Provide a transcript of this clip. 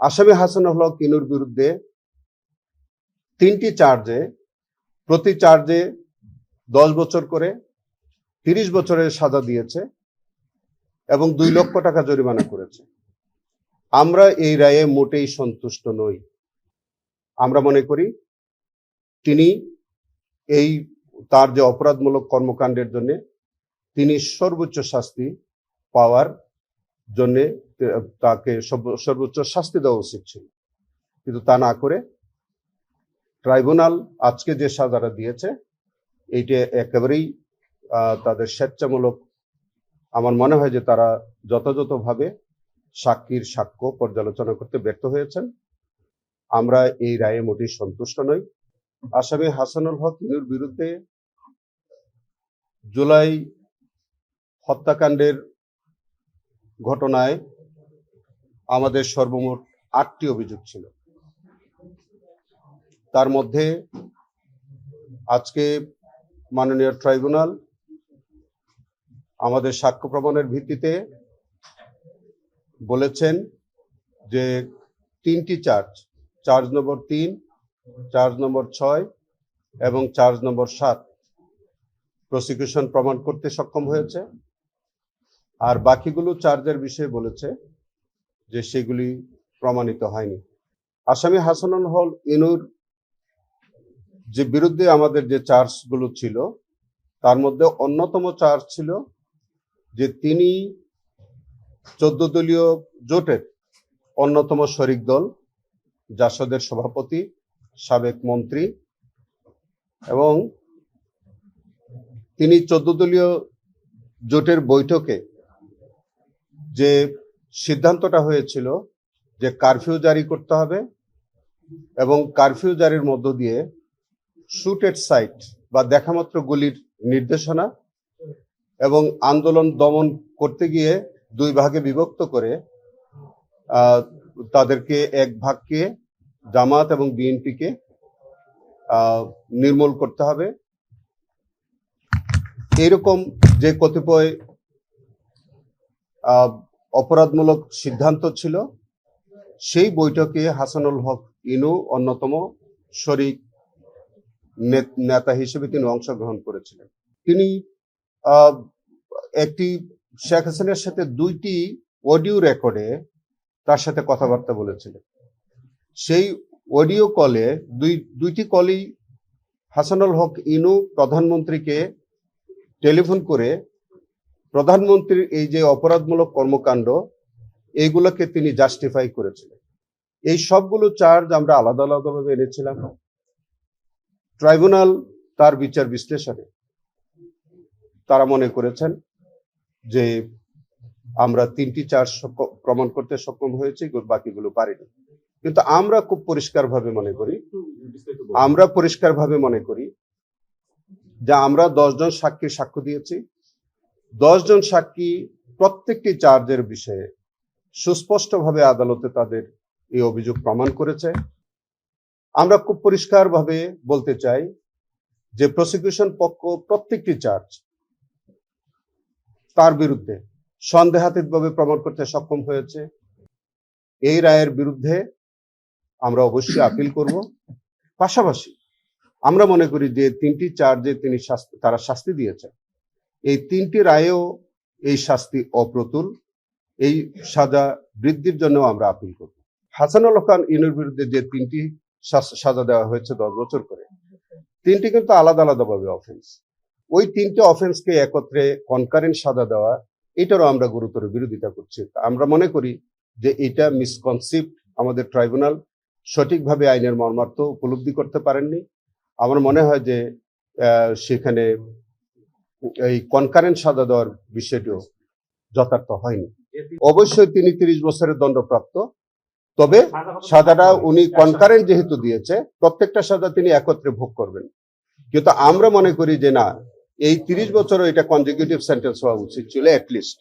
আসামি হাসানুল হক ইনুর বিরুদ্ধে 3টি চার্জে, প্রতি চার্জে 10 বছর করে 30 বছরের সাজা দিয়েছে এবং 2 লক্ষ টাকা জরিমানা করেছে। আমরা এই রায়ে মোটেই সন্তুষ্ট নই। আমরা মনে করি তিনি তার যে অপরাধমূলক কর্মকাণ্ডের জন্য তিনি সর্বোচ্চ শাস্তি পাওয়ার জন্য তাকে সর্বোচ্চ শাস্তি দেওয়া উচিত ছিল, কিন্তু তা না করে ট্রাইব্যুনাল আজকে যে সাজাটা দিয়েছে এইটা একেবারেই তাদের স্বেচ্ছামূলক। আমার মনে হয় যে তারা যথাযথভাবে সাক্ষীর সাক্ষ্য পর্যালোচনা করতে ব্যর্থ হয়েছেন। আমরা এই রায়ে মোটেই সন্তুষ্ট নই। আসামি হাসানুল হক ইনুর বিরুদ্ধে জুলাই হত্যাকাণ্ডের ঘটনায় আমাদের সর্বমোট 8টি অভিযোগ ছিল। তার মধ্যে আজকে মাননীয় ট্রাইব্যুনাল আমাদের সাক্ষ্য প্রমাণের ভিত্তিতে বলেছেন যে 3টি চার্জ নম্বর 3, চার্জ নম্বর 6 এবং চার্জ নম্বর 7 প্রসিকিউশন প্রমাণ করতে সক্ষম হয়েছে, আর বাকিগুলো চার্জের বিষয়ে বলেছে যে সেগুলি প্রমাণিত হয়নি। আসামি হাসানুল হক ইনুর যে বিরুদ্ধে আমাদের যে চার্জগুলো ছিল তার মধ্যে অন্যতম চার্জ ছিল যে তিনি 14 দলীয় জোটের অন্যতম শরিক দল জাসদের সভাপতি, সাবেক মন্ত্রী, এবং তিনি 14 দলীয় জোটের বৈঠকে যে সিদ্ধান্তটা হয়েছিল যে কারফিউ জারি করতে হবে এবং কারফিউ জারির মধ্য দিয়ে শুট এট সাইট বা দেখামাত্র গুলির নির্দেশনা এবং আন্দোলন দমন করতে গিয়ে 2 ভাগে বিভক্ত করে তাদেরকে এক ভাগকে জামাত এবং বিএনপিকে নির্মূল করতে হবে, এইরকম যে কতিপয় অপরাধমূলক সিদ্ধান্ত ছিল সেই বৈঠকে হাসানুল হক ইনু অন্যতম শরিক নেতা হিসেবে তিনি অংশগ্রহণ করেছিলেন। তিনি একটি শেখ হাসিনার সাথে 2টি অডিও রেকর্ডে তার সাথে কথাবার্তা বলেছিলেন। সেই অডিও কলে 2টি কলেই হাসানুল হক ইনু প্রধানমন্ত্রীকে টেলিফোন করে প্রধানমন্ত্রীর এই যে অপরাধমূলক কর্মকাণ্ড এইগুলোকে তিনি জাস্টিফাই করেছিলেন। এই সবগুলো চার্জ আমরা আলাদা আলাদাভাবে এনেছিলাম। ট্রাইব্যুনাল তার বিচার বিশ্লেষণে তারা মনে করেছেন যে আমরা 3টি চার্জ প্রমাণ করতে সক্ষম হয়েছি, বাকিগুলো পারিনি। কিন্তু আমরা খুব পরিষ্কারভাবে মনে করি যে আমরা 10 জন সাক্ষীর সাক্ষ্য দিয়েছি। 10 জন সাক্ষী প্রত্যেকটি চার্জের বিষয়ে সুস্পষ্টভাবে আদালতে তাদের এই অভিযোগ প্রমাণ করেছে। আমরা খুব পরিষ্কারভাবে বলতে চাই যে প্রসিকিউশন পক্ষ প্রত্যেকটি চার্জ তার বিরুদ্ধে সন্দেহাতীতভাবে প্রমাণ করতে সক্ষম হয়েছে। এই রায়ের বিরুদ্ধে আমরা অবশ্যই আপিল করব। পাশাপাশি আমরা মনে করি যে 3টি চার্জে তারা শাস্তি দিয়েছে, এই 3টি রায়েও এই শাস্তি অপ্রতুল, এই সাজা বৃদ্ধির জন্য আমরা আপিল করব। হাসানুল হক ইনুর বিরুদ্ধে যে 3টি সাজা দেওয়া হয়েছে 10 বছর করে, 3টি কিন্তু আলাদা আলাদাভাবে অফেন্স। ওই 3টে অফেন্সকে একত্রে কনকারেন্ট সাজা দেওয়া, এটারও আমরা গুরুতর বিরোধিতা করছি। আমরা মনে করি যে এটা মিসকনসেপ্ট, আমাদের ট্রাইব্যুনাল সঠিকভাবে আইনের মর্মার্থ উপলব্ধি করতে পারেননি। আমার মনে হয় যে সেখানে এই কনকারেন্ট সাজা দেওয়ার বিষয়টিও যথার্থ হয়নি। অবশ্যই তিনি 30 বছরের দণ্ডপ্রাপ্ত, তবে সাজাটা উনি কনকারেন্ট যেহেতু দিয়েছে প্রত্যেকটা সাজা তিনি একত্রে ভোগ করবেন। কিন্তু আমরা মনে করি যে না, এই 30 বছরও এটা কনজিকিউটিভ সেন্টেন্স হওয়া উচিত ছিল অ্যাটলিস্ট।